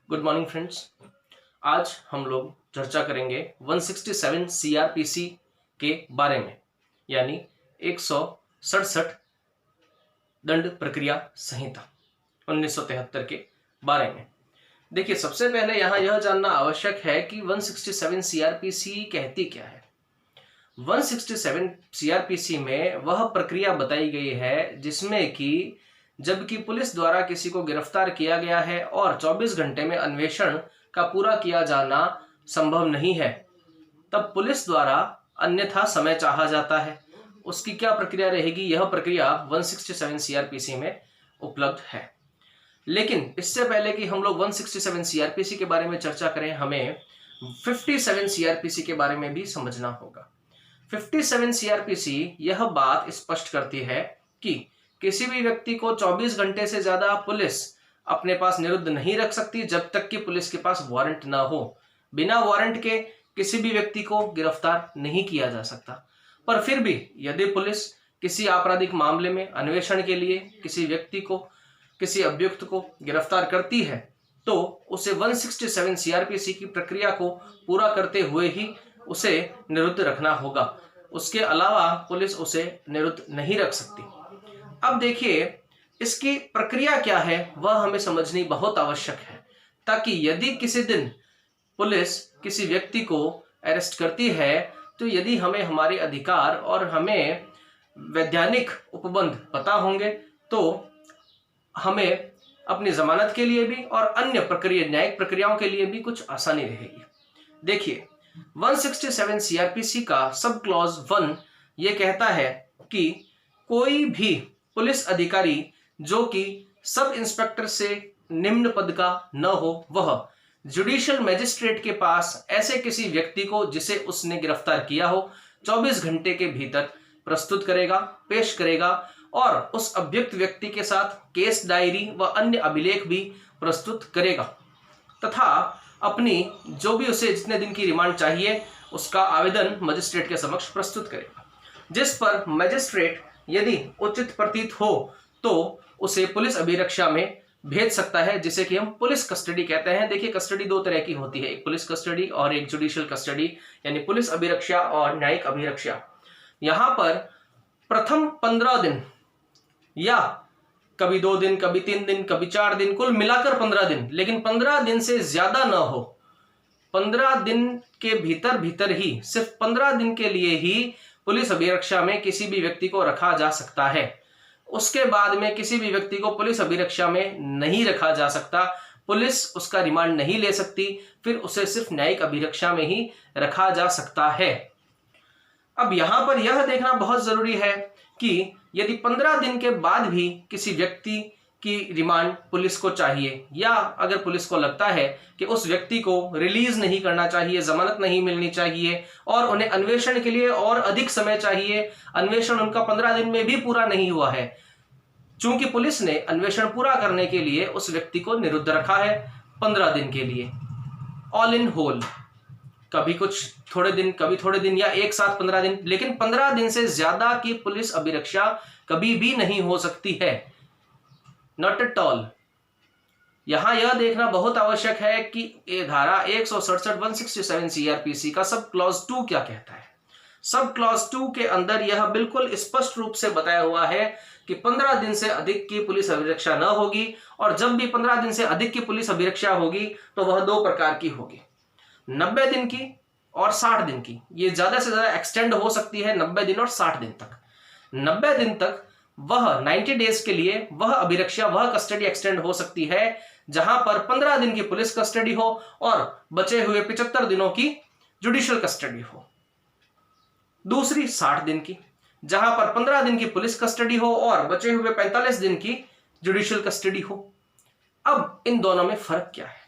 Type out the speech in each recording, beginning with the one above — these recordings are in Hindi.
Good morning friends. आज हम लोग चर्चा करेंगे 167 सीआरपीसी के बारे में, यानी 167 दंड प्रक्रिया संहिता 1973 के बारे में। देखिए, सबसे पहले यहाँ यह जानना आवश्यक है कि 167 सीआरपीसी कहती क्या है। 167 सीआरपीसी में वह प्रक्रिया बताई गई है जिसमें कि जबकि पुलिस द्वारा किसी को गिरफ्तार किया गया है और 24 घंटे में अन्वेषण का पूरा किया जाना संभव नहीं है, तब पुलिस द्वारा अन्यथा समय चाहा जाता है। उसकी क्या प्रक्रिया रहेगी? यह प्रक्रिया 167 सीआरपीसी में उपलब्ध है। लेकिन इससे पहले कि हम लोग 167 सीआरपीसी के बारे में चर्चा करें, हमें 57 सीआरपीसी के बारे में भी समझना होगा। 57 सीआरपीसी यह बात स्पष्ट करती है कि किसी भी व्यक्ति को 24 घंटे से ज्यादा पुलिस अपने पास निरुद्ध नहीं रख सकती जब तक कि पुलिस के पास वारंट ना हो। बिना वारंट के किसी भी व्यक्ति को गिरफ्तार नहीं किया जा सकता। पर फिर भी यदि पुलिस किसी आपराधिक मामले में अन्वेषण के लिए किसी व्यक्ति को, किसी अभियुक्त को गिरफ्तार करती है, तो उसे 167 सीआरपीसी की प्रक्रिया को पूरा करते हुए ही उसे निरुद्ध रखना होगा। उसके अलावा पुलिस उसे निरुद्ध नहीं रख सकती। अब देखिए, इसकी प्रक्रिया क्या है वह हमें समझनी बहुत आवश्यक है, ताकि यदि किसी दिन पुलिस किसी व्यक्ति को अरेस्ट करती है, तो यदि हमें हमारे अधिकार और हमें वैधानिक उपबंध पता होंगे, तो हमें अपनी जमानत के लिए भी और अन्य प्रक्रिया, न्यायिक प्रक्रियाओं के लिए भी कुछ आसानी रहेगी। देखिए, 167 सीआरपीसी का सब क्लॉज 1 ये कहता है कि कोई भी पुलिस अधिकारी जो कि सब इंस्पेक्टर से निम्न पद का न हो, वह जुडिशियल मैजिस्ट्रेट के पास ऐसे किसी व्यक्ति को जिसे उसने गिरफ्तार किया हो 24 घंटे के भीतर प्रस्तुत करेगा, पेश करेगा, और उस अभियुक्त व्यक्ति के साथ केस डायरी व अन्य अभिलेख भी प्रस्तुत करेगा, तथा अपनी जो भी उसे जितने दिन की रिमांड चाहिए उसका आवेदन मजिस्ट्रेट के समक्ष प्रस्तुत करेगा, जिस पर मजिस्ट्रेट यदि उचित प्रतीत हो तो उसे पुलिस अभिरक्षा में भेज सकता है, जिसे कि हम पुलिस कस्टडी कहते हैं। देखिए, कस्टडी दो तरह की होती है, एक पुलिस कस्टडी और एक जुडिशियल कस्टडी, यानी पुलिस अभिरक्षा और न्यायिक अभिरक्षा। यहां पर प्रथम 15 दिन या कभी 2 दिन, कभी 3 दिन, कभी 4 दिन, कुल मिलाकर 15 दिन, लेकिन 15 दिन से ज्यादा न हो। 15 दिन के भीतर भीतर ही, सिर्फ 15 दिन के लिए ही पुलिस अभिरक्षा में किसी भी व्यक्ति को रखा जा सकता है। उसके बाद में किसी भी व्यक्ति को पुलिस अभिरक्षा में नहीं रखा जा सकता, पुलिस उसका रिमांड नहीं ले सकती, फिर उसे सिर्फ न्यायिक अभिरक्षा में ही रखा जा सकता है। अब यहां पर यह देखना बहुत जरूरी है कि यदि 15 दिन के बाद भी किसी व्यक्ति की रिमांड पुलिस को चाहिए, या अगर पुलिस को लगता है कि उस व्यक्ति को रिलीज नहीं करना चाहिए, जमानत नहीं मिलनी चाहिए और उन्हें अन्वेषण के लिए और अधिक समय चाहिए, अन्वेषण उनका 15 दिन में भी पूरा नहीं हुआ है, चूंकि पुलिस ने अन्वेषण पूरा करने के लिए उस व्यक्ति को निरुद्ध रखा है 15 दिन के लिए, ऑल इन होल, कभी कुछ थोड़े दिन, कभी थोड़े दिन, या एक साथ 15 दिन, लेकिन 15 दिन से ज्यादा की पुलिस अभिरक्षा कभी भी नहीं हो सकती है, नॉट एट ऑल। यहां यह देखना बहुत आवश्यक है कि ये धारा 167 167 सीआरपीसी का सब क्लॉज 2 क्या कहता है। सब क्लॉज 2 के अंदर यह बिल्कुल स्पष्ट रूप से बताया हुआ है कि 15 दिन से अधिक की पुलिस अभिरक्षा न होगी, और जब भी 15 दिन से अधिक की पुलिस अभिरक्षा होगी तो वह 2 प्रकार की होगी, 90 दिन की और 60 दिन की। ये ज्यादा से ज्यादा एक्सटेंड हो सकती है 90 दिन और 60 दिन तक। 90 दिन तक वह 90 डेज के लिए वह अभिरक्षा, वह कस्टडी एक्सटेंड हो सकती है जहां पर 15 दिन की पुलिस कस्टडी हो और बचे हुए 75 दिनों की जुडिशियल कस्टडी हो। दूसरी 60 दिन की, जहां पर 15 दिन की पुलिस कस्टडी हो और बचे हुए 45 दिन की जुडिशियल कस्टडी हो। अब इन दोनों में फर्क क्या है?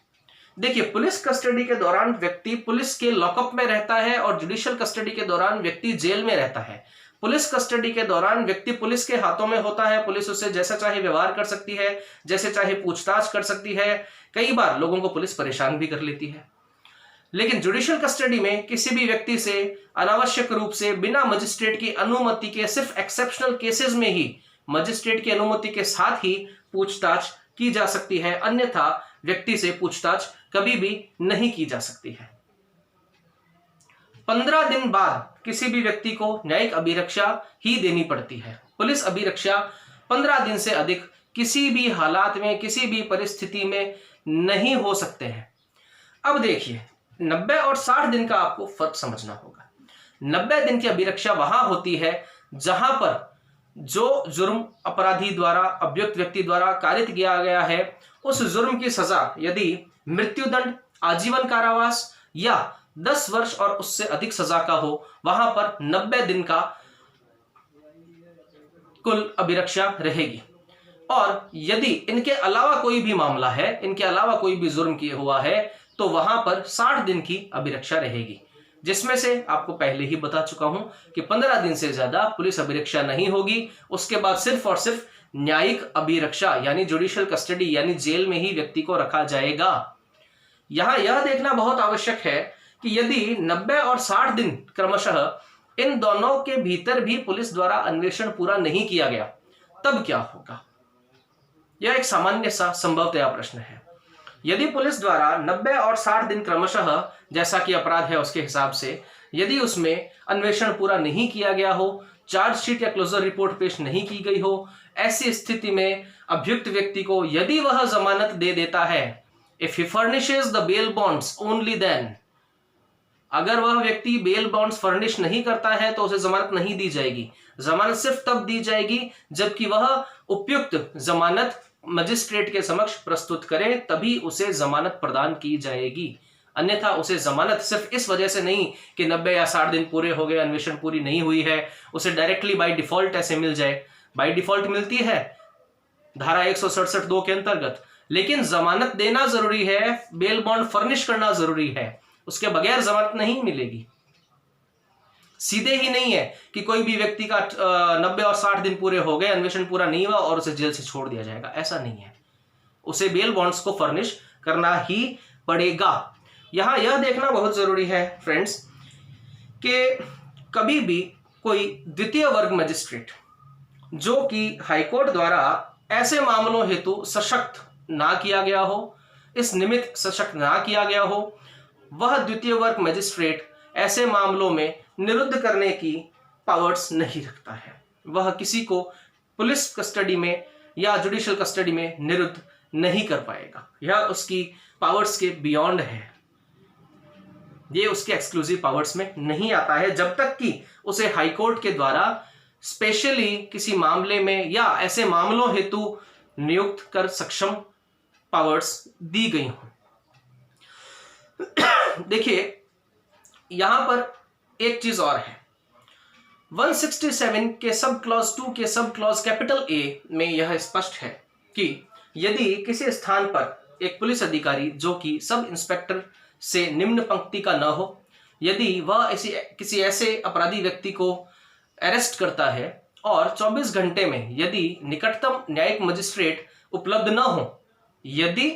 देखिए, पुलिस कस्टडी के दौरान व्यक्ति पुलिस के लॉकअप में रहता है और जुडिशियल कस्टडी के दौरान व्यक्ति जेल में रहता है। पुलिस कस्टडी के दौरान व्यक्ति पुलिस के हाथों में होता है, पुलिस उससे जैसा चाहे व्यवहार कर सकती है, जैसे चाहे पूछताछ कर सकती है, कई बार लोगों को पुलिस परेशान भी कर लेती है। लेकिन जुडिशियल कस्टडी में किसी भी व्यक्ति से अनावश्यक रूप से बिना मजिस्ट्रेट की अनुमति के, सिर्फ एक्सेप्शनल केसेस में ही मजिस्ट्रेट की अनुमति के साथ ही पूछताछ की जा सकती है, अन्यथा व्यक्ति से पूछताछ कभी भी नहीं की जा सकती है। 15 दिन बाद किसी भी व्यक्ति को न्यायिक अभिरक्षा ही देनी पड़ती है। पुलिस अभिरक्षा 15 दिन से अधिक किसी भी हालात में, किसी भी परिस्थिति में नहीं हो सकते हैं। अब देखिए, 90 और 60 दिन का आपको फर्क समझना होगा। 90 दिन की अभिरक्षा वहां होती है जहां पर जो जुर्म अपराधी द्वारा, अभियुक्त व्यक्ति द्वारा कारित किया गया है, उस जुर्म की सजा यदि मृत्युदंड, आजीवन कारावास या 10 वर्ष और उससे अधिक सजा का हो, वहां पर 90 दिन का कुल अभिरक्षा रहेगी। और यदि इनके अलावा कोई भी मामला है, इनके अलावा कोई भी जुर्म किया हुआ है, तो वहां पर 60 दिन की अभिरक्षा रहेगी, जिसमें से आपको पहले ही बता चुका हूं कि 15 दिन से ज्यादा पुलिस अभिरक्षा नहीं होगी। उसके बाद सिर्फ और सिर्फ न्यायिक अभिरक्षा यानी जुडिशियल कस्टडी यानी जेल में ही व्यक्ति को रखा जाएगा। यहां यह देखना बहुत आवश्यक है कि यदि 90 और 60 दिन क्रमशः इन दोनों के भीतर भी पुलिस द्वारा अन्वेषण पूरा नहीं किया गया, तब क्या होगा? यह एक सामान्य सा संभवतया प्रश्न है। यदि पुलिस द्वारा 90 और 60 दिन क्रमशः, जैसा कि अपराध है उसके हिसाब से, यदि उसमें अन्वेषण पूरा नहीं किया गया हो, चार्जशीट या क्लोजर रिपोर्ट पेश नहीं की गई हो, ऐसी स्थिति में अभियुक्त व्यक्ति को यदि वह जमानत दे देता है, if he furnishes the bail bonds only then, अगर वह व्यक्ति बेल बॉन्ड्स फर्निश नहीं करता है तो उसे जमानत नहीं दी जाएगी। जमानत सिर्फ तब दी जाएगी जबकि वह उपयुक्त जमानत मजिस्ट्रेट के समक्ष प्रस्तुत करे, तभी उसे जमानत प्रदान की जाएगी। अन्यथा उसे जमानत सिर्फ इस वजह से नहीं कि 90 या 60 दिन पूरे हो गए, अन्वेषण पूरी नहीं हुई है, उसे डायरेक्टली बाय डिफॉल्ट ऐसे मिल जाए। बाय डिफॉल्ट मिलती है धारा 167(2) के अंतर्गत, लेकिन जमानत देना जरूरी है, बेल बॉन्ड फर्निश करना जरूरी है, उसके बगैर जमानत नहीं मिलेगी। सीधे ही नहीं है कि कोई भी व्यक्ति का 90 और 60 दिन पूरे हो गए, अन्वेषण पूरा नहीं हुआ और उसे जेल से छोड़ दिया जाएगा, ऐसा नहीं है। उसे बेल बॉन्ड्स को फर्निश करना ही पड़ेगा। यहां यह देखना बहुत जरूरी है फ्रेंड्स कि कभी भी कोई द्वितीय वर्ग मजिस्ट्रेट जो कि हाईकोर्ट द्वारा ऐसे मामलों हेतु सशक्त ना किया गया हो, इस निमित्त सशक्त ना किया गया हो, वह द्वितीय वर्ग मजिस्ट्रेट ऐसे मामलों में निरुद्ध करने की पावर्स नहीं रखता है। वह किसी को पुलिस कस्टडी में या जुडिशियल कस्टडी में निरुद्ध नहीं कर पाएगा। यह उसकी पावर्स के बियॉन्ड है, ये उसके एक्सक्लूसिव पावर्स में नहीं आता है, जब तक कि उसे हाईकोर्ट के द्वारा स्पेशली किसी मामले में या ऐसे मामलों हेतु नियुक्त कर सक्षम पावर्स दी गई हों। देखिए, यहां पर एक चीज और है। 167 के सब क्लॉज 2 के सब क्लॉज कैपिटल ए में यह स्पष्ट है कि यदि किसी स्थान पर एक पुलिस अधिकारी जो कि सब इंस्पेक्टर से निम्न पंक्ति का न हो, यदि वह किसी ऐसे अपराधी व्यक्ति को अरेस्ट करता है और 24 घंटे में यदि निकटतम न्यायिक मजिस्ट्रेट उपलब्ध न हो, यदि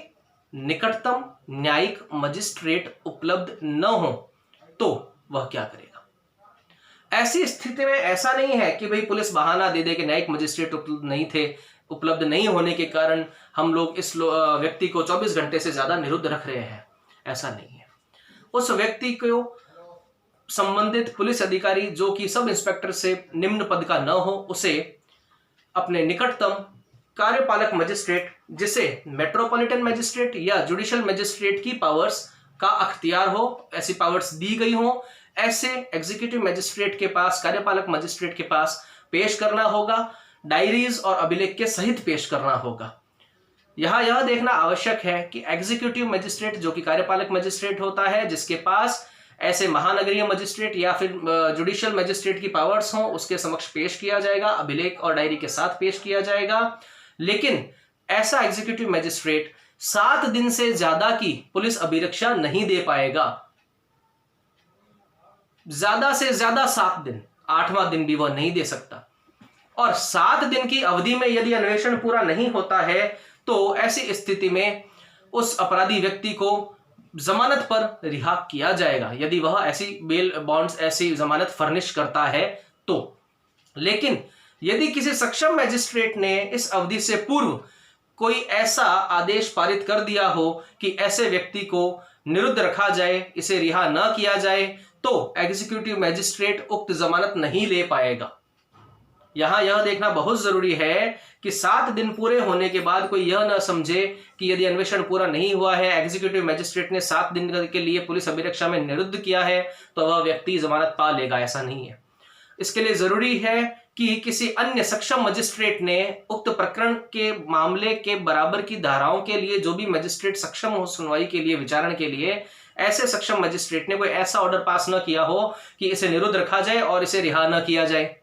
निकटतम न्यायिक मजिस्ट्रेट उपलब्ध न हो, तो वह क्या करेगा? ऐसी स्थिति में ऐसा नहीं है कि भाई पुलिस बहाना दे दे कि न्यायिक मजिस्ट्रेट उपलब्ध नहीं थे, उपलब्ध नहीं होने के कारण हम लोग इस व्यक्ति को 24 घंटे से ज्यादा निरुद्ध रख रहे हैं। ऐसा नहीं है। उस व्यक्ति को संबंधित पुलिस अधिकारी जो कि सब इंस्पेक्टर से निम्न पद का न हो, उसे अपने निकटतम कार्यपालक मजिस्ट्रेट, जिसे मेट्रोपॉलिटन मजिस्ट्रेट या जुडिशियल मजिस्ट्रेट की पावर्स का अख्तियार हो, ऐसी पावर्स दी गई हो, ऐसे एग्जीक्यूटिव मजिस्ट्रेट के पास, कार्यपालक मजिस्ट्रेट के पास पेश करना होगा, डायरीज और अभिलेख के सहित पेश करना होगा। यहां यह देखना आवश्यक है कि एग्जीक्यूटिव मजिस्ट्रेट जो कि कार्यपालक मजिस्ट्रेट होता है, जिसके पास ऐसे महानगरीय मजिस्ट्रेट या फिर जुडिशियल मजिस्ट्रेट की पावर्स हों, उसके समक्ष पेश किया जाएगा, अभिलेख और डायरी के साथ पेश किया जाएगा। लेकिन ऐसा एग्जीक्यूटिव मजिस्ट्रेट 7 दिन से ज्यादा की पुलिस अभिरक्षा नहीं दे पाएगा। ज्यादा से ज्यादा 7 दिन, 8वां दिन भी वह नहीं दे सकता। और 7 दिन की अवधि में यदि अन्वेषण पूरा नहीं होता है तो ऐसी स्थिति में उस अपराधी व्यक्ति को जमानत पर रिहा किया जाएगा, यदि वह ऐसी बेल बॉन्ड्स, ऐसी जमानत फर्निश करता है तो। लेकिन यदि किसी सक्षम मैजिस्ट्रेट ने इस अवधि से पूर्व कोई ऐसा आदेश पारित कर दिया हो कि ऐसे व्यक्ति को निरुद्ध रखा जाए, इसे रिहा न किया जाए, तो एग्जीक्यूटिव मैजिस्ट्रेट उक्त जमानत नहीं ले पाएगा। यहां यह देखना बहुत जरूरी है कि 7 दिन पूरे होने के बाद कोई यह न समझे कि यदि अन्वेषण पूरा नहीं हुआ है, एग्जीक्यूटिव मैजिस्ट्रेट ने 7 दिन के लिए पुलिस अभिरक्षा में निरुद्ध किया है, तो वह व्यक्ति जमानत पा लेगा। ऐसा नहीं है। इसके लिए जरूरी है कि किसी अन्य सक्षम मजिस्ट्रेट ने उक्त प्रकरण के मामले के बराबर की धाराओं के लिए जो भी मजिस्ट्रेट सक्षम हो सुनवाई के लिए, विचारण के लिए, ऐसे सक्षम मजिस्ट्रेट ने कोई ऐसा ऑर्डर पास न किया हो कि इसे निरुद्ध रखा जाए और इसे रिहा न किया जाए।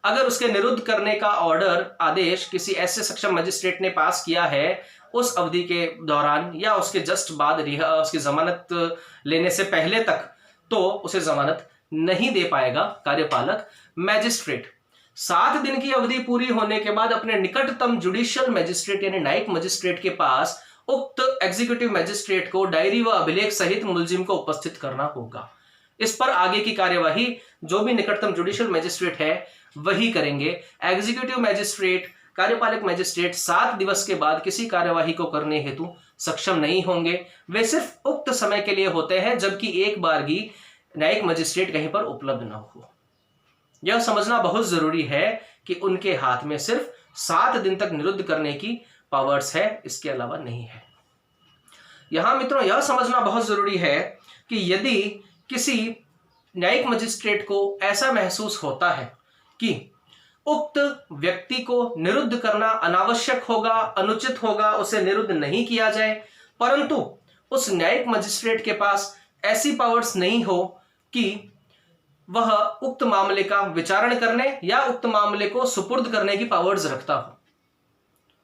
अगर उसके निरुद्ध करने का ऑर्डर, आदेश किसी ऐसे सक्षम मजिस्ट्रेट ने पास किया है उस अवधि के दौरान या उसके जस्ट बाद उसकी जमानत लेने से पहले तक, तो उसे जमानत नहीं दे पाएगा कार्यपालक मैजिस्ट्रेट। 7 दिन की अवधि पूरी होने के बाद अपने निकटतम जुडिशियल मैजिस्ट्रेट यानी न्यायिक मजिस्ट्रेट के पास उक्त एग्जीक्यूटिव मैजिस्ट्रेट को डायरी व अभिलेख सहित मुलजिम को उपस्थित करना होगा। इस पर आगे की कार्यवाही जो भी निकटतम जुडिशियल मैजिस्ट्रेट है वही करेंगे। एग्जीक्यूटिव मैजिस्ट्रेट, कार्यपालक मैजिस्ट्रेट 7 दिवस के बाद किसी कार्यवाही को करने हेतु सक्षम नहीं होंगे। वे सिर्फ उक्त समय के लिए होते हैं जबकि एक बारगी न्यायिक मजिस्ट्रेट कहीं पर उपलब्ध न हो। यह समझना बहुत जरूरी है कि उनके हाथ में सिर्फ 7 दिन तक निरुद्ध करने की पावर्स है, इसके अलावा नहीं है। यहां मित्रों यह समझना बहुत जरूरी है कि यदि किसी न्यायिक मजिस्ट्रेट को ऐसा महसूस होता है कि उक्त व्यक्ति को निरुद्ध करना अनावश्यक होगा, अनुचित होगा, उसे निरुद्ध नहीं किया जाए, परंतु उस न्यायिक मजिस्ट्रेट के पास ऐसी पावर्स नहीं हो कि वह उक्त मामले का विचारण करने या उक्त मामले को सुपुर्द करने की पावर्स रखता हो,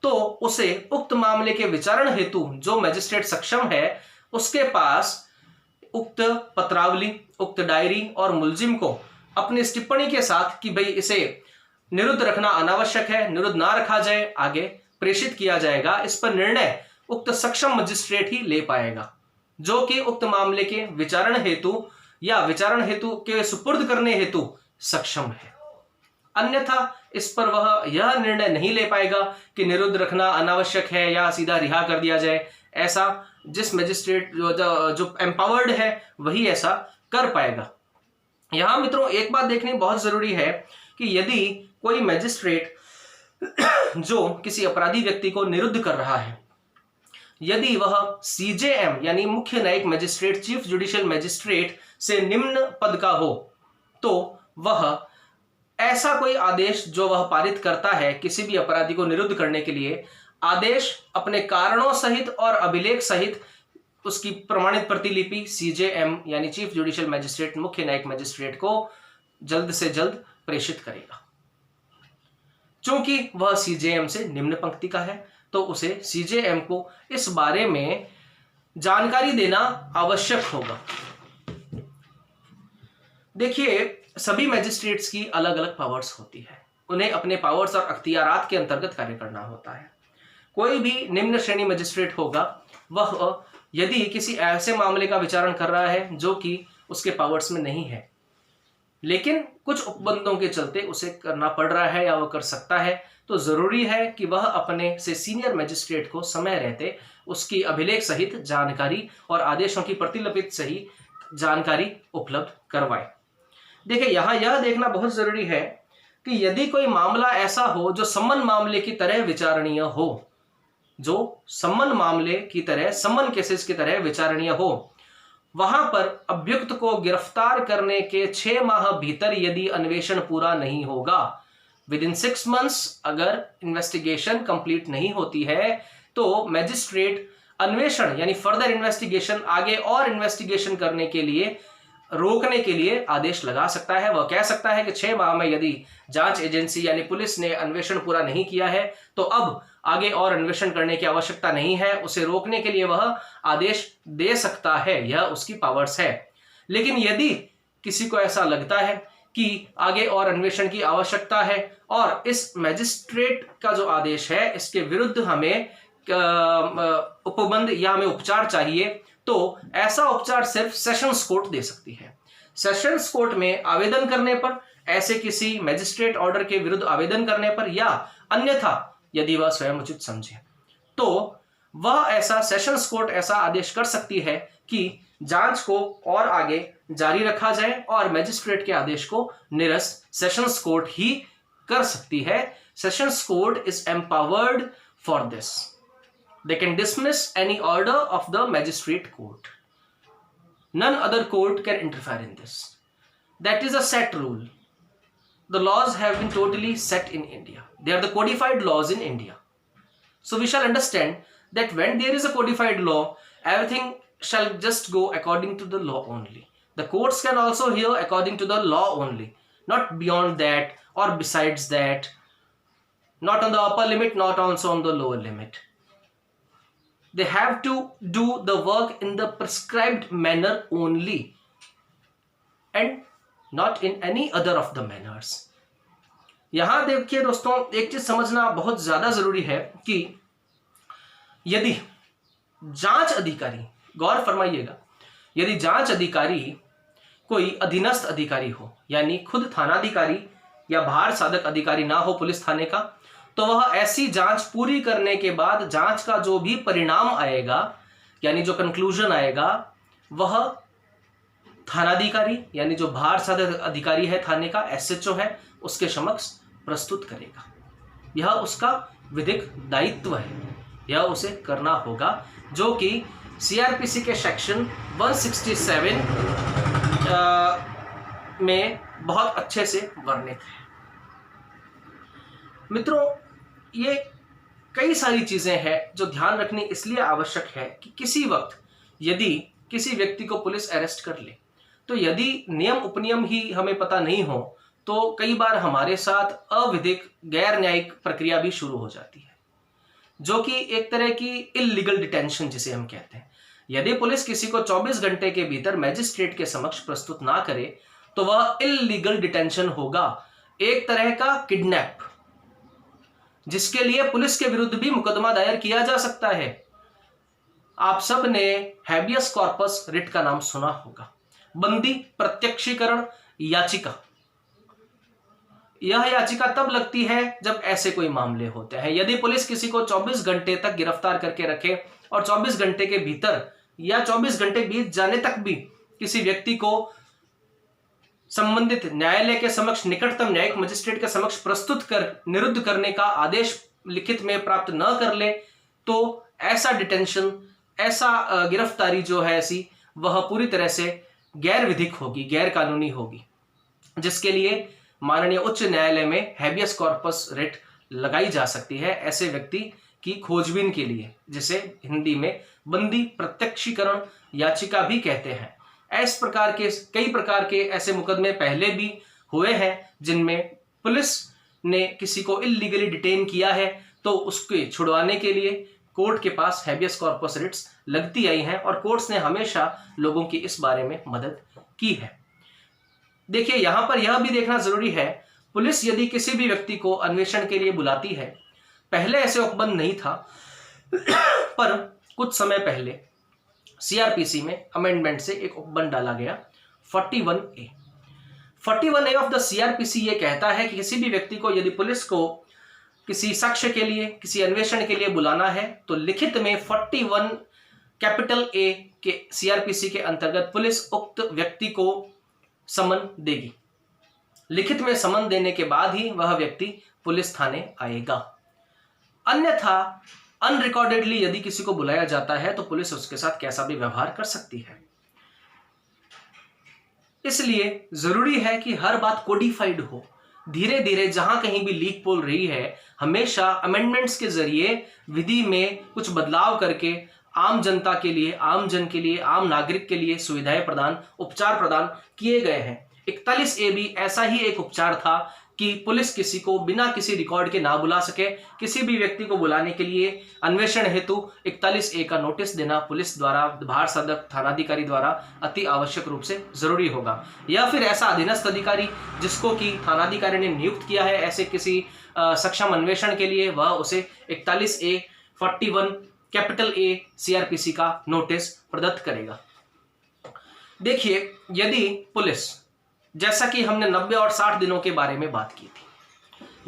तो उसे उक्त मामले के विचारण हेतु जो मैजिस्ट्रेट सक्षम है उसके पास उक्त पत्रावली, उक्त डायरी और मुलजिम को अपनी इस टिप्पणी के साथ कि भाई इसे निरुद्ध रखना अनावश्यक है, निरुद्ध ना रखा जाए, आगे प्रेषित किया जाएगा। इस पर निर्णय उक्त सक्षम मजिस्ट्रेट ही ले पाएगा जो कि उक्त मामले के विचारण हेतु या विचारण हेतु के सुपुर्द करने हेतु सक्षम है। अन्यथा इस पर वह यह निर्णय नहीं ले पाएगा कि निरुद्ध रखना अनावश्यक है या सीधा रिहा कर दिया जाए। ऐसा जिस मैजिस्ट्रेट जो एम्पावर्ड है वही ऐसा कर पाएगा। यहां मित्रों एक बात देखनी बहुत जरूरी है कि यदि कोई मैजिस्ट्रेट जो किसी अपराधी व्यक्ति को निरुद्ध कर रहा है, यदि वह सीजेएम यानी मुख्य न्यायिक मैजिस्ट्रेट, चीफ जुडिशियल मैजिस्ट्रेट से निम्न पद का हो, तो वह ऐसा कोई आदेश जो वह पारित करता है किसी भी अपराधी को निरुद्ध करने के लिए, आदेश अपने कारणों सहित और अभिलेख सहित उसकी प्रमाणित प्रतिलिपि सीजेएम यानी चीफ जुडिशियल मैजिस्ट्रेट, मुख्य न्यायिक मैजिस्ट्रेट को जल्द से जल्द प्रेषित करेगा। चूंकि वह सीजेएम से निम्न पंक्ति का है तो उसे सीजेएम को इस बारे में जानकारी देना आवश्यक होगा। देखिए सभी मैजिस्ट्रेट्स की अलग अलग पावर्स होती है, उन्हें अपने पावर्स और अख्तियारात के अंतर्गत कार्य करना होता है। कोई भी निम्न श्रेणी मैजिस्ट्रेट होगा, वह यदि किसी ऐसे मामले का विचारण कर रहा है जो कि उसके पावर्स में नहीं है, लेकिन कुछ उपबंधों के चलते उसे करना पड़ रहा है या वह कर सकता है, तो जरूरी है कि वह अपने से सीनियर मैजिस्ट्रेट को समय रहते उसकी अभिलेख सहित जानकारी और आदेशों की प्रतिलिपित सही जानकारी उपलब्ध करवाए। देखिए यहां यह देखना बहुत जरूरी है कि यदि कोई मामला ऐसा हो जो सम्मन मामले की तरह विचारणीय हो, जो सम्मन मामले की तरह, सम्मन केसेस की तरह विचारणीय हो, वहां पर अभियुक्त को गिरफ्तार करने के 6 माह भीतर यदि अन्वेषण पूरा नहीं होगा, विद इन 6 मंथ्स अगर इन्वेस्टिगेशन कंप्लीट नहीं होती है, तो मैजिस्ट्रेट अन्वेषण यानी फर्दर इन्वेस्टिगेशन, आगे और इन्वेस्टिगेशन करने के लिए, रोकने के लिए आदेश लगा सकता है। वह कह सकता है कि 6 माह में यदि जांच एजेंसी यानी पुलिस ने अन्वेषण पूरा नहीं किया है तो अब आगे और अन्वेषण करने की आवश्यकता नहीं है, उसे रोकने के लिए वह आदेश दे सकता है, यह उसकी पावर्स है। लेकिन यदि किसी को ऐसा लगता है कि आगे और अन्वेषण की आवश्यकता है और इस मैजिस्ट्रेट का जो आदेश है इसके विरुद्ध हमें उपबंध या हमें उपचार चाहिए, तो ऐसा उपचार सिर्फ सेशंस कोर्ट दे सकती है। सेशंस कोर्ट में आवेदन करने पर, ऐसे किसी मैजिस्ट्रेट ऑर्डर के विरुद्ध आवेदन करने पर, या अन्यथा यदि वह स्वयं उचित समझे। तो वह ऐसा सेशंस कोर्ट ऐसा आदेश कर सकती है कि जांच को और आगे जारी रखा जाए और मैजिस्ट्रेट के आदेश को निरस्त सेशंस कोर्ट ही कर सकती है। Sessions court is empowered for this. They can dismiss any order of the magistrate court. None other court can interfere in this. That is a set rule. The laws have been totally set in India. They are the codified laws in India. So we shall understand that when there is a codified law, everything shall just go according to the law only. The courts can also hear according to the law only, not beyond that or besides that, not on the upper limit, not also on the lower limit. They have to do the work in the prescribed manner only and not in any other of the manners. यहां देखिए दोस्तों, एक चीज समझना बहुत ज्यादा जरूरी है कि यदि जांच अधिकारी, गौर फरमाइएगा, यदि जांच अधिकारी कोई अधीनस्थ अधिकारी हो, यानी खुद थानाधिकारी या भार साधक अधिकारी ना हो पुलिस थाने का, तो वह ऐसी जांच पूरी करने के बाद जांच का जो भी परिणाम आएगा, यानी जो कंक्लूजन आएगा, वह थानाधिकारी यानी जो भार साधक अधिकारी है थाने का, एसएचओ है, उसके समक्ष प्रस्तुत करेगा। यह उसका विधिक दायित्व है, यह उसे करना होगा, जो कि सीआरपीसी के सेक्शन 167 में बहुत अच्छे से वर्णित है। मित्रों, ये कई सारी चीजें हैं जो ध्यान रखनी इसलिए आवश्यक है कि किसी वक्त यदि किसी व्यक्ति को पुलिस अरेस्ट कर ले, तो यदि नियम उपनियम ही हमें पता नहीं हो, तो कई बार हमारे साथ अविधिक गैर न्यायिक प्रक्रिया भी शुरू हो जाती है, जो कि एक तरह की इलीगल डिटेंशन जिसे हम कहते हैं। यदि पुलिस किसी को 24 घंटे के भीतर मैजिस्ट्रेट के समक्ष प्रस्तुत ना करे, तो वह इलीगल डिटेंशन होगा, एक तरह का किडनैप, जिसके लिए पुलिस के विरुद्ध भी मुकदमा दायर किया जा सकता है। आप सब ने हैबियस कॉर्पस रिट का नाम सुना होगा, बंदी प्रत्यक्षीकरण याचिका। यह याचिका तब लगती है जब ऐसे कोई मामले होते हैं। यदि पुलिस किसी को 24 घंटे तक गिरफ्तार करके रखे और 24 घंटे के भीतर या 24 घंटे बीत जाने तक भी किसी व्यक्ति को संबंधित न्यायालय के समक्ष, निकटतम न्यायिक मजिस्ट्रेट के समक्ष प्रस्तुत कर निरुद्ध करने का आदेश लिखित में प्राप्त न कर ले, तो ऐसा डिटेंशन, ऐसा गिरफ्तारी जो है ऐसी, वह पूरी तरह से गैर विधिक होगी, गैर कानूनी होगी, जिसके लिए माननीय उच्च न्यायालय में हैबियस कॉर्पस रिट लगाई जा सकती है ऐसे व्यक्ति की खोजबीन के लिए, जिसे हिंदी में बंदी प्रत्यक्षीकरण याचिका भी कहते हैं। इस प्रकार के कई प्रकार के ऐसे मुकदमे पहले भी हुए हैं जिनमें पुलिस ने किसी को इलीगली डिटेन किया है, तो उसके छुड़वाने के लिए कोर्ट के पास हैबियस कॉर्पस रिट्स लगती आई हैं और कोर्ट्स ने हमेशा लोगों की इस बारे में मदद की है। देखिए, यहां पर यह भी देखना जरूरी है, पुलिस यदि किसी भी व्यक्ति को अन्वेषण के लिए बुलाती है, पहले ऐसे उपबंध नहीं था, पर कुछ समय पहले सीआरपीसी में अमेंडमेंट से एक उपबंध डाला गया 41A। 41A of the CrPC ये कहता है कि किसी भी व्यक्ति को यदि पुलिस को किसी साक्ष्य के लिए, किसी अन्वेषण के लिए बुलाना है, तो लिखित में 41A के सीआरपीसी के अंतर्गत पुलिस उक्त व्यक्ति को समन देगी। लिखित में समन देने के बाद ही वह व्यक्ति पुलिस थाने आएगा। अन्यथा अनरिकॉर्डेडली यदि किसी को बुलाया जाता है, तो पुलिस उसके साथ कैसा भी व्यवहार कर सकती है। इसलिए जरूरी है कि हर बात कोडिफाइड हो। धीरे धीरे जहां कहीं भी लीक पोल रही है, हमेशा अमेंडमेंट्स के जरिए विधि में कुछ बदलाव करके आम जनता के लिए, आम जन के लिए, आम नागरिक के लिए सुविधाएं प्रदान, उपचार प्रदान किए गए हैं। 41A भी ऐसा ही एक उपचार था कि पुलिस किसी को बिना किसी रिकॉर्ड के ना बुला सके। किसी भी व्यक्ति को बुलाने के लिए अन्वेषण हेतु 41A का नोटिस देना पुलिस द्वारा, भार साधक थानाधिकारी द्वारा अति आवश्यक रूप से जरूरी होगा। या फिर ऐसा अधीनस्थ अधिकारी जिसको कि थानाधिकारी ने नियुक्त किया है ऐसे किसी सक्षम अन्वेषण के लिए, वह उसे 41A 41A सीआरपीसी का नोटिस प्रदत्त करेगा। देखिए, यदि पुलिस, जैसा कि हमने 90 और 60 दिनों के बारे में बात की थी,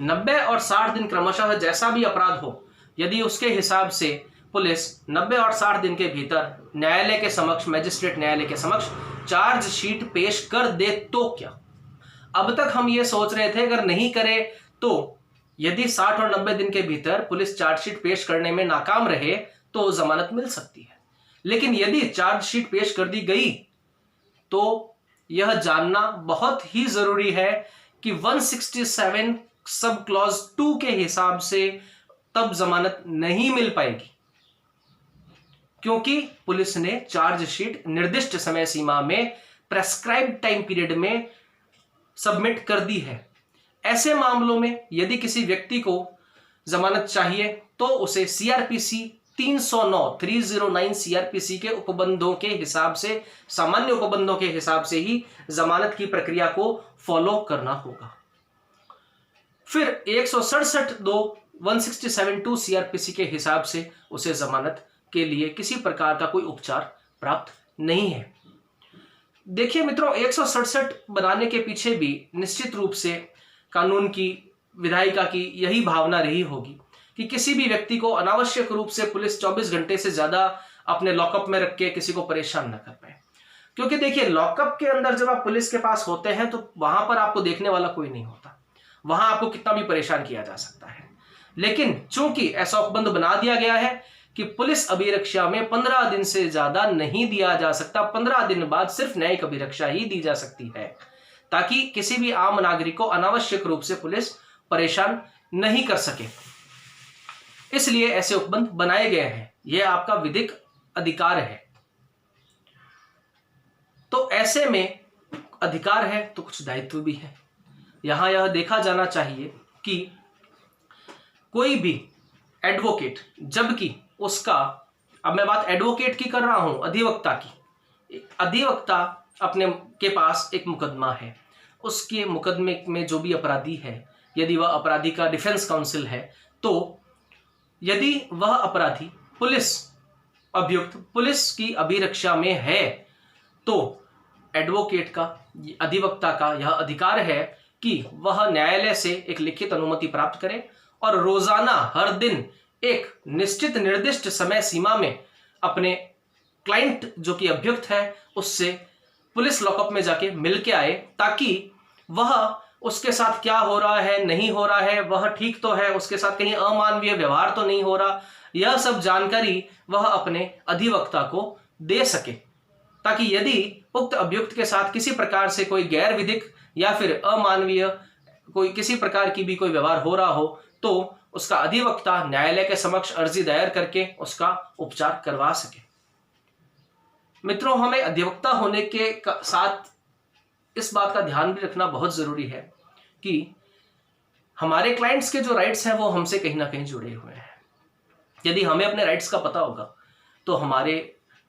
90 और 60 दिन क्रमशः जैसा भी अपराध हो, यदि उसके हिसाब से पुलिस 90 और 60 दिन के भीतर न्यायालय के समक्ष, मजिस्ट्रेट न्यायालय के समक्ष चार्जशीट पेश कर दे तो क्या? अब तक हम ये सोच रहे थे अगर नहीं करे तो यदि 60 और 90 दिन के भीतर पुलिस चार्जशीट पेश करने में नाकाम रहे तो जमानत मिल सकती है। लेकिन यदि चार्जशीट पेश कर दी गई तो यह जानना बहुत ही जरूरी है कि 167 सब क्लॉज 2 के हिसाब से तब जमानत नहीं मिल पाएगी, क्योंकि पुलिस ने चार्जशीट निर्दिष्ट समय सीमा में, प्रेस्क्राइब्ड टाइम पीरियड में सबमिट कर दी है। ऐसे मामलों में यदि किसी व्यक्ति को जमानत चाहिए तो उसे सीआरपीसी 309 सीआरपीसी के उपबंधों के हिसाब से, सामान्य उपबंधों के हिसाब से ही जमानत की प्रक्रिया को फॉलो करना होगा। फिर 167(2) सीआरपीसी के हिसाब से उसे जमानत के लिए किसी प्रकार का कोई उपचार प्राप्त नहीं है। देखिए मित्रों, 167 बनाने के पीछे भी निश्चित रूप से कानून की, विधायिका की यही भावना रही होगी कि किसी भी व्यक्ति को अनावश्यक रूप से पुलिस 24 घंटे से ज्यादा अपने लॉकअप में रख के किसी को परेशान न कर पाए। क्योंकि देखिए, लॉकअप के अंदर जब आप पुलिस के पास होते हैं तो वहां पर आपको देखने वाला कोई नहीं होता, वहां आपको कितना भी परेशान किया जा सकता है। लेकिन चूंकि ऐसा उपबंध बना दिया गया है कि पुलिस अभिरक्षा में 15 दिन से ज्यादा नहीं दिया जा सकता, 15 दिन बाद सिर्फ न्यायिक अभिरक्षा ही दी जा सकती है, ताकि किसी भी आम नागरिक को अनावश्यक रूप से पुलिस परेशान नहीं कर सके। इसलिए ऐसे उपबंध बनाए गए हैं, यह आपका विधिक अधिकार है। तो ऐसे में अधिकार है तो कुछ दायित्व भी है। यहां यह देखा जाना चाहिए कि कोई भी एडवोकेट, जबकि उसका, अब मैं बात एडवोकेट की कर रहा हूं, अधिवक्ता की, अधिवक्ता अपने के पास एक मुकदमा है, उसके मुकदमे में जो भी अपराधी है, यदि वह अपराधी का डिफेंस काउंसिल है, तो यदि वह अपराधी अभियुक्त पुलिस की अभिरक्षा में है तो एडवोकेट का, अधिवक्ता का यह अधिकार है कि वह न्यायालय से एक लिखित अनुमति प्राप्त करे और रोजाना हर दिन एक निश्चित निर्दिष्ट समय सीमा में अपने क्लाइंट जो कि अभियुक्त है उससे पुलिस लॉकअप में जाके मिल के आए, ताकि वह उसके साथ क्या हो रहा है, नहीं हो रहा है, वह ठीक तो है, उसके साथ कहीं अमानवीय व्यवहार तो नहीं हो रहा, यह सब जानकारी वह अपने अधिवक्ता को दे सके, ताकि यदि उक्त अभियुक्त के साथ किसी प्रकार से कोई गैर विधिक या फिर अमानवीय कोई किसी प्रकार की भी कोई व्यवहार हो रहा हो तो उसका अधिवक्ता न्यायालय के समक्ष अर्जी दायर करके उसका उपचार करवा सके। मित्रों, हमें अधिवक्ता होने के साथ इस बात का ध्यान भी रखना बहुत जरूरी है कि हमारे क्लाइंट्स के जो राइट्स हैं वो हमसे कहीं ना कहीं जुड़े हुए हैं। यदि हमें अपने राइट्स का पता होगा तो हमारे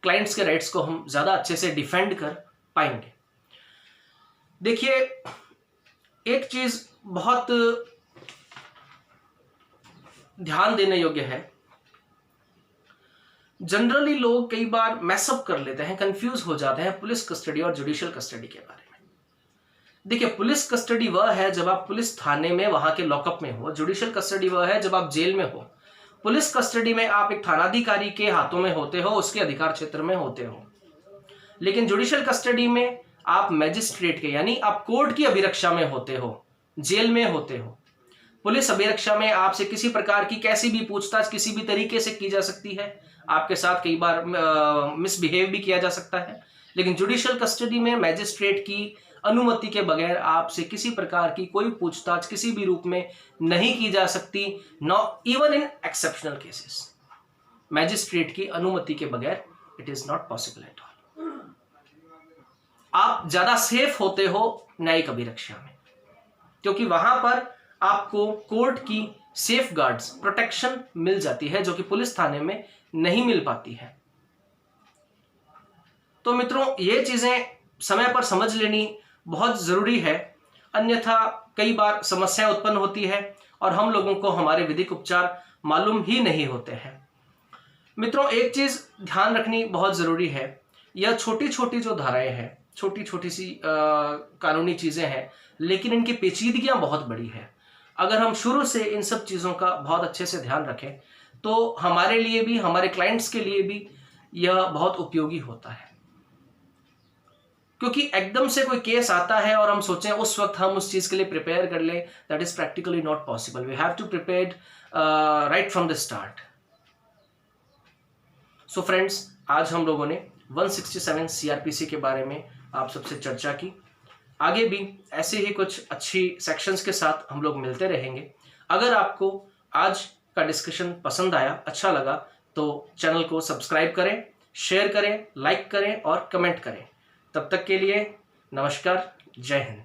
क्लाइंट्स के राइट्स को हम ज्यादा अच्छे से डिफेंड कर पाएंगे। देखिए, एक चीज बहुत ध्यान देने योग्य है, जनरली लोग कई बार मैसअप कर लेते हैं, कंफ्यूज हो जाते हैं पुलिस कस्टडी और जुडिशियल कस्टडी के बारे में। देखिए, पुलिस कस्टडी वह है जब आप पुलिस थाने में वहां के लॉकअप में हो, जुडिशियल कस्टडी वह है जब आप जेल में हो। पुलिस कस्टडी में आप एक थानाधिकारी के हाथों में होते हो, उसके अधिकार क्षेत्र में होते हो, लेकिन जुडिशियल कस्टडी में आप मैजिस्ट्रेट के, यानी आप कोर्ट की अभिरक्षा में होते हो, जेल में होते हो। पुलिस अभिरक्षा में आपसे किसी प्रकार की कैसी भी पूछताछ किसी भी तरीके से की जा सकती है, आपके साथ कई बार मिसबिहेव भी किया जा सकता है। लेकिन जुडिशियल कस्टडी में मैजिस्ट्रेट की अनुमति के बगैर आपसे किसी प्रकार की कोई पूछताछ किसी भी रूप में नहीं की जा सकती, not even in exceptional cases. Magistrate की अनुमति के बगैर it is not possible at all. आप ज्यादा सेफ होते हो न्यायिक अभिरक्षा में, क्योंकि वहां पर आपको कोर्ट की सेफ गार्ड्स, प्रोटेक्शन मिल जाती है, जो कि पुलिस थाने में नहीं मिल पाती है। तो मित्रों, ये चीजें समय पर समझ लेनी बहुत जरूरी है, अन्यथा कई बार समस्याएं उत्पन्न होती है और हम लोगों को हमारे विधिक उपचार मालूम ही नहीं होते हैं। मित्रों, एक चीज ध्यान रखनी बहुत जरूरी है, यह छोटी छोटी जो धाराएं हैं, छोटी छोटी सी कानूनी चीजें हैं, लेकिन इनकी पेचीदगियां बहुत बड़ी है। अगर हम शुरू से इन सब चीजों का बहुत अच्छे से ध्यान रखें तो हमारे लिए भी, हमारे क्लाइंट्स के लिए भी यह बहुत उपयोगी होता है। क्योंकि एकदम से कोई केस आता है और हम सोचें उस वक्त हम उस चीज के लिए प्रिपेयर कर ले, that is practically not possible. We have to prepare right from the start. So friends, आज हम लोगों ने 167 सीआरपीसी के बारे में आप सबसे चर्चा की। आगे भी ऐसे ही कुछ अच्छी सेक्शंस के साथ हम लोग मिलते रहेंगे। अगर आपको आज का डिस्कशन पसंद आया, अच्छा लगा, तो चैनल को सब्सक्राइब करें, शेयर करें, लाइक करें और कमेंट करें। तब तक के लिए नमस्कार, जय हिंद।